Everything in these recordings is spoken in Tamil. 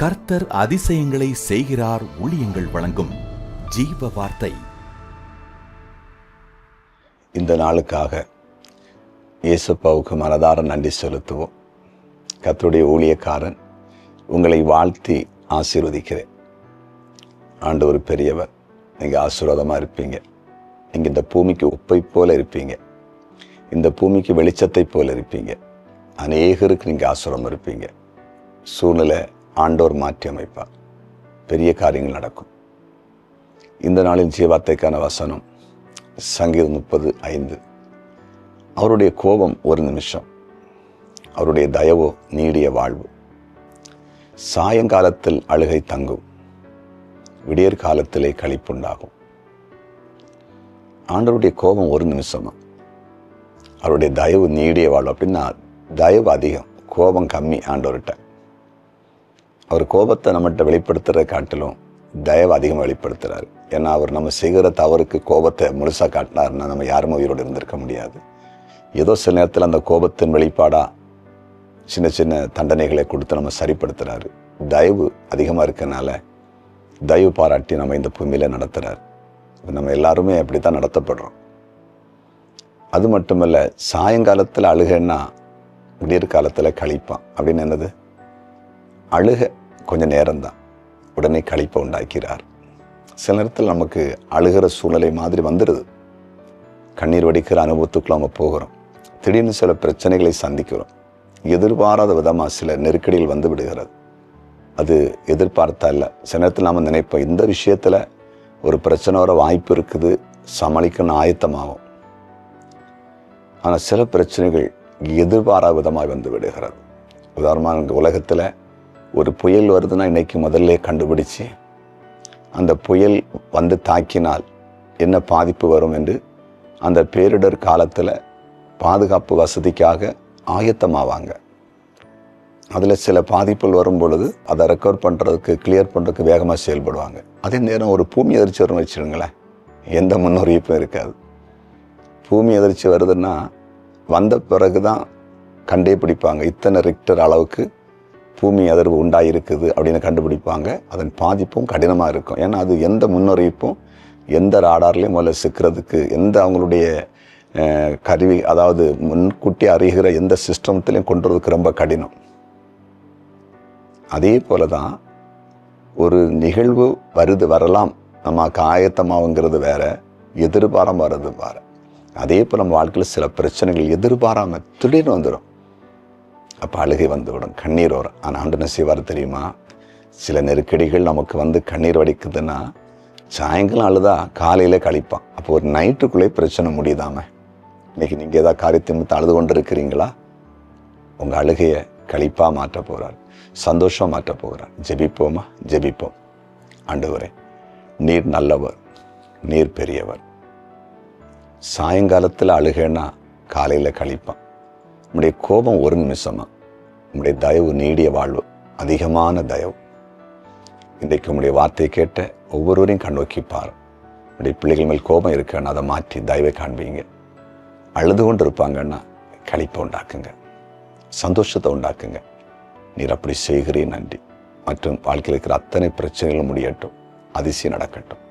கர்த்தர் அதிசயங்களை செய்கிறார் ஊழியங்கள் வழங்கும் ஜீவ வார்த்தை. இந்த நாளுக்காக இயேசுப்பாவுக்கு மனதார நன்றி செலுத்துவோம். கர்த்தருடைய ஊழியக்காரன் உங்களை வாழ்த்தி ஆசீர்வதிக்கிறேன். ஆண்டவர் பெரியவர். நீங்கள் ஆசீர்வாதமாக இருப்பீங்க. நீங்கள் இந்த பூமிக்கு உப்பை போல இருப்பீங்க. இந்த பூமிக்கு வெளிச்சத்தை போல இருப்பீங்க. அநேகருக்கு நீங்கள் ஆசீர்வாதம் இருப்பீங்க. சூழ்நிலை ஆண்டவர் மாற்றி அமைப்பார். பெரிய காரியங்கள் நடக்கும். இந்த நாளின் ஜீவார்த்தைக்கான வசனம் சங்கீதம் 30:5. அவருடைய கோபம் ஒரு நிமிஷம், அவருடைய தயவோ நீடிய வாழ்வு. சாயங்காலத்தில் அழுகை தங்கும், விடியற் காலத்திலே களிப்புண்டாகும். ஆண்டவருடைய கோபம் ஒரு நிமிஷமா, அவருடைய தயவு நீடிய வாழ்வு. அப்படின்னா தயவு அதிகம், கோபம் கம்மி. ஆண்டவர்கிட்ட அவர் கோபத்தை நம்மகிட்ட வெளிப்படுத்துறதை காட்டிலும் தயவு அதிகமாக வெளிப்படுத்துறாரு. ஏன்னா அவர் நம்ம செய்கிற தவறுக்கு கோபத்தை முழுசாக காட்டினார்னா நம்ம யாருமே உயிரோடு இருந்திருக்க முடியாது. ஏதோ சில நேரத்தில் அந்த கோபத்தின் வெளிப்பாடாக சின்ன சின்ன தண்டனைகளை கொடுத்து நம்ம சரிப்படுத்துறாரு. தயவு அதிகமாக இருக்கனால தயவு பாராட்டி நம்ம இந்த பூமியில் நடத்துகிறார். நம்ம எல்லாருமே அப்படி தான் நடத்தப்படுறோம். அது மட்டுமல்ல, சாயங்காலத்தில் அழுகைன்னா விடியற் காலத்தில் கழிப்பான். அப்படின்னு என்னது? அழுக கொஞ்சம் நேரம்தான், உடனே கழிப்பை உண்டாக்கிறார். சில நேரத்தில் நமக்கு அழுகிற சூழ்நிலை மாதிரி வந்துடுது. கண்ணீர் வடிக்கிற அனுபவத்துக்குள்ள நம்ம போகிறோம். திடீர்னு சில பிரச்சனைகளை சந்திக்கிறோம். எதிர்பாராத விதமாக சில நெருக்கடிகள் வந்து விடுகிறது. அது எதிர்பார்த்தா இல்லை. சில நேரத்தில் நம்ம நினைப்போம், இந்த விஷயத்தில் ஒரு பிரச்சனை வர வாய்ப்பு இருக்குது, சமாளிக்கணும் ஆயத்தமாகும். ஆனால் சில பிரச்சனைகள் எதிர்பாராத விதமாக வந்து விடுகிறது. உதாரணமாக, உலகத்தில் ஒரு புயல் வருதுன்னா இன்னைக்கு முதல்ல கண்டுபிடிச்சு அந்த புயல் வந்து தாக்கினால் என்ன பாதிப்பு வரும் என்று அந்த பேரிடர் காலத்தில் பாதுகாப்பு வசதிக்காக ஆயத்தமாவாங்க. அதில் சில பாதிப்புகள் வரும் பொழுது அதை ரெக்கவர் பண்ணுறதுக்கு, கிளியர் பண்ணுறதுக்கு வேகமாக செயல்படுவாங்க. அதே நேரம் ஒரு பூமி அதிர்ச்சி வரும்னு வச்சுருங்களேன், எந்த முன்னறிவிப்பும் இருக்காது. பூமி அதிர்ச்சி வருதுன்னா வந்த பிறகு தான் கண்டே பிடிப்பாங்க. இத்தனை ரிக்டர் அளவுக்கு பூமி அதிர்வு உண்டாயிருக்குது அப்படின்னு கண்டுபிடிப்பாங்க. அதன் பாதிப்பும் கடினமாக இருக்கும். ஏன்னா அது எந்த முன்னறிவிப்பும் எந்த ராடார்லையும் முதல்ல சிக்கிறதுக்கு, எந்த அவங்களுடைய கருவி, அதாவது முன்கூட்டி அறிகிற எந்த சிஸ்டத்துலையும் கொண்டு வரதுக்கு ரொம்ப கடினம். அதே போல தான் ஒரு நிகழ்வு வரலாம், நமக்கு ஆயத்தமாகுங்கிறது வேற, எதிர்பாராம வர்றது வேற. அதே போல் நம்ம வாழ்க்கையில் சில பிரச்சனைகள் எதிர்பாராம திடீர்னு வந்துடும். அப்போ அழுகை வந்துவிடும், கண்ணீர் வரும். ஆனால் ஆண்டு என்ன செய்வார் தெரியுமா? சில நெருக்கடிகள் நமக்கு வந்து கண்ணீர் வடிக்குதுன்னா சாயங்காலம் அழுதா காலையில் கழிப்பான். அப்போ ஒரு நைட்டுக்குள்ளே பிரச்சனை முடியுதாம. இன்னைக்கு நீங்கள் ஏதாவது காரியத்தை அழுது கொண்டு இருக்கிறீங்களா? உங்கள் அழுகையை கழிப்பாக மாற்ற போகிறார், சந்தோஷமாக மாற்ற போகிறார். ஜெபிப்போமா? ஜெபிப்போம். ஆண்டவரே, நீர் நல்லவர், நீர் பெரியவர். சாயங்காலத்தில் அழுகைன்னா காலையில் கழிப்பான். உம்முடைய கோபம் ஒரு நிமிஷமா, உம்முடைய தயவு நீடிய வாழ்வு, அதிகமான தயவு. இன்றைக்கு உம்முடைய வார்த்தையை கேட்ட ஒவ்வொருவரையும் கண்ணோக்கி பாரு. உடைய பிள்ளைகள் மேல் கோபம் இருக்குன்னா அதை மாற்றி தயவை காண்பீங்க. அழுது கொண்டு இருப்பாங்கன்னா களிப்பை உண்டாக்குங்க, சந்தோஷத்தை உண்டாக்குங்க. நீர் அப்படி செய்கிறே நன்றி. மற்றும் வாழ்க்கையில் இருக்கிற அத்தனை பிரச்சனைகளும் முடியட்டும், அதிசயம் நடக்கட்டும்.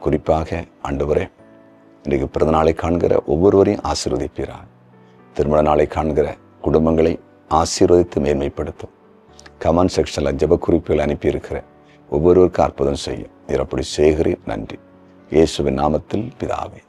குறிப்பாக ஆண்டவரே, இன்றைக்கு பிறந்த நாளை காண்கிற ஒவ்வொருவரையும் ஆசீர்வதிப்பீராக. திருமண நாளை காண்கிற குடும்பங்களை ஆசீர்வதித்து மேன்மைப்படுத்தும். கமெண்ட் செக்ஷனில் ஜெப குறிப்புகள் அனுப்பியிருக்கிற ஒவ்வொருவருக்கும் அற்புதம் செய்யும். நீர் அப்படி செய்கிறேன் நன்றி. இயேசுவின் நாமத்தில் பிதாவே.